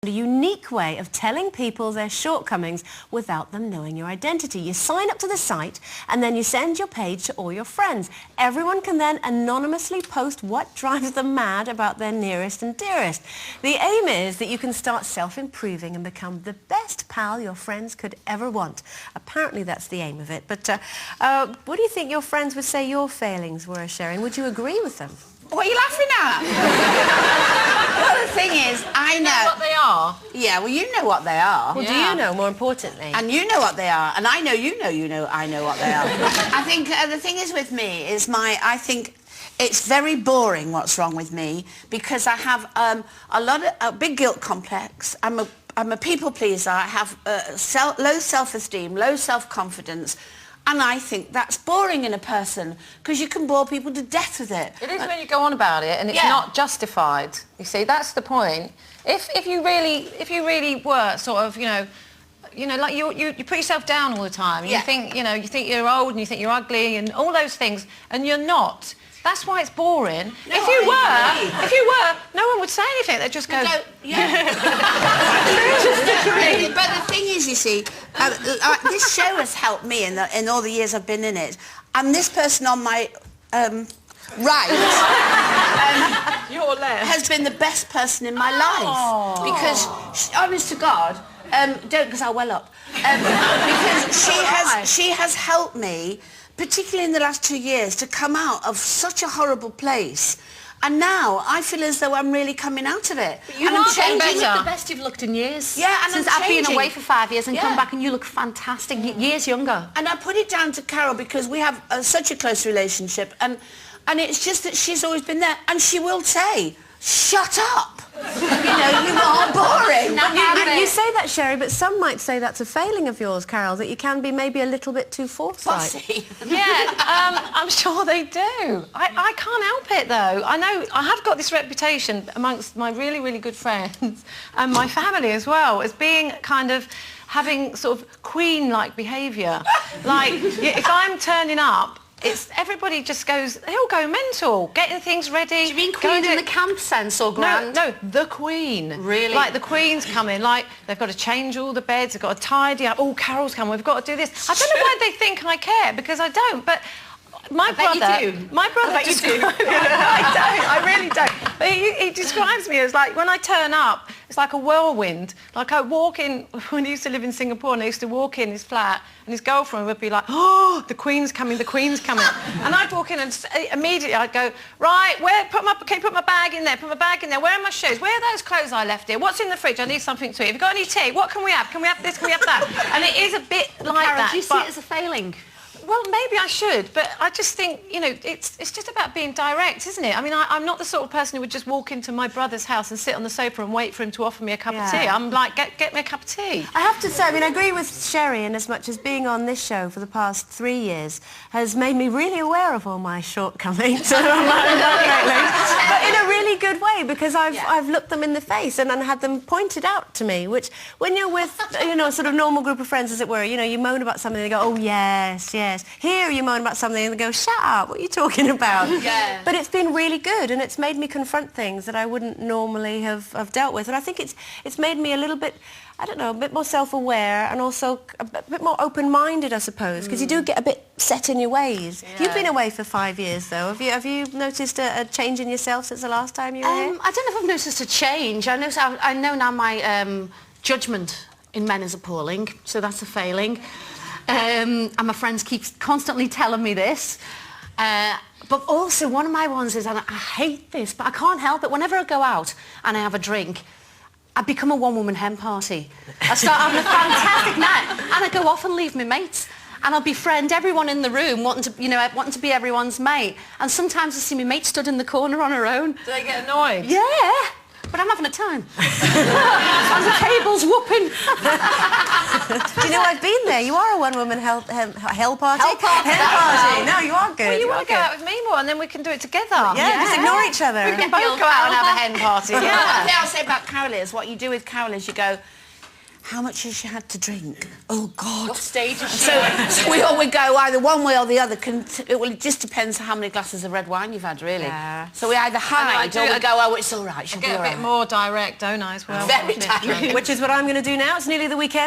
A unique way of telling people their shortcomings without them knowing your identity. You sign up to the site and then you send your page to all your friends. Everyone can then anonymously post what drives them mad about their nearest and dearest. The aim is that you can start self-improving and become the best pal your friends could ever want. Apparently that's the aim of it. But what do you think your friends would say your failings were, Sherrie? Would you agree with them? What are you laughing at? Well, the thing is, I know what they are. Yeah, well, you know what they are. Well, do you know, more importantly? And you know what they are. And I know I know what they are. I think the thing is with me is I think it's very boring what's wrong with me, because I have a big guilt complex. I'm a people pleaser. I have low self-esteem, low self-confidence. And I think that's boring in a person, because you can bore people to death with it. It is when you go on about it and it's not justified. You see, that's the point. If you really were sort of, you know, like you put yourself down all the time. And you think, you think you're old and you think you're ugly and all those things, and you're not. That's why it's boring. No, if you were, no one would say anything. They'd just go. But the thing is, you see, this show has helped me in all the years I've been in it. And this person on my right your left has been the best person in my life. Because, honest to God, don't, because I'll well up. Because she has helped me, particularly in the last 2 years, to come out of such a horrible place. And now I feel as though I'm really coming out of it. But you are getting better. You look the best you've looked in years. Yeah, and since I've been away for 5 years and come back, and you look fantastic, years younger. And I put it down to Carol, because we have such a close relationship, and it's just that she's always been there, and she will say, "Shut up! You know, you are boring." You say that, Sherrie, but some might say that's a failing of yours, Carol, that you can be maybe a little bit too forthright. Yeah, I'm sure they do. I can't help it, though. I know I have got this reputation amongst my really, really good friends and my family as well, as being kind of having sort of queen-like behaviour. Like, if I'm turning up, everybody just goes, they all go mental, getting things ready. Do you mean queen in the camp sense or grand? No, the queen. Really? Like the queen's coming, like they've got to change all the beds, they've got to tidy up. Oh, Carol's coming, we've got to do this. I don't know why they think I care, because I don't, but my brother... My brother... I bet you do. I really don't. But he describes me as like, when I turn up, it's like a whirlwind. Like I walk in, when he used to live in Singapore, and I used to walk in his flat, and his girlfriend would be like, "Oh, the Queen's coming, the Queen's coming." And I'd walk in and immediately I'd go, "Right, can you put my bag in there, put my bag in there, where are my shoes, where are those clothes I left here, what's in the fridge, I need something to eat, have you got any tea, what can we have this, can we have that?" And it is a bit like Carol, that. do you see it as a failing? Well, maybe I should, but I just think, you know, it's just about being direct, isn't it? I mean, I'm not the sort of person who would just walk into my brother's house and sit on the sofa and wait for him to offer me a cup of tea. I'm like, get me a cup of tea. I have to say, I mean, I agree with Sherrie in as much as being on this show for the past 3 years has made me really aware of all my shortcomings. But in a really good way, because I've looked them in the face and had them pointed out to me, which when you're with, you know, a sort of normal group of friends, as it were, you know, you moan about something and they go, "Oh, yes, yes." Here you moan about something and they go, "Shut up, what are you talking about?" Yeah. But it's been really good, and it's made me confront things that I wouldn't normally have dealt with. And I think it's made me a little bit, I don't know, a bit more self-aware, and also a bit more open-minded, I suppose, because you do get a bit set in your ways. Yeah. You've been away for 5 years, though. Have you noticed a change in yourself since the last time you were here? I don't know if I've noticed a change. I know now my judgment in men is appalling, so that's a failing. And my friends keep constantly telling me this. But also, one of my ones is, and I hate this, but I can't help it, whenever I go out and I have a drink, I become a one-woman hen party. I start having a fantastic night, and I go off and leave my mates. And I'll befriend everyone in the room, wanting to be everyone's mate. And sometimes I see my mate stood in the corner on her own. Do they get annoyed? Yeah. But I'm having a time. And the table's whooping. Do you know, I've been there. You are a one-woman hell party. Hell party. No, you are good. Well, you want to go out with me more, and then we can do it together. Yeah, just ignore each other. We can both go out and have a hen party. Yeah. The thing I'll say about Carol is, what you do with Carol is you go, how much has she had to drink? Oh, God. What stage is she? So we all would go either one way or the other. It just depends how many glasses of red wine you've had, really. Yeah. So we either hide or we go, oh, it's all right, she'll be Get all a bit right. more direct, don't I, as well? Very direct. Which is what I'm going to do now. It's nearly the weekend.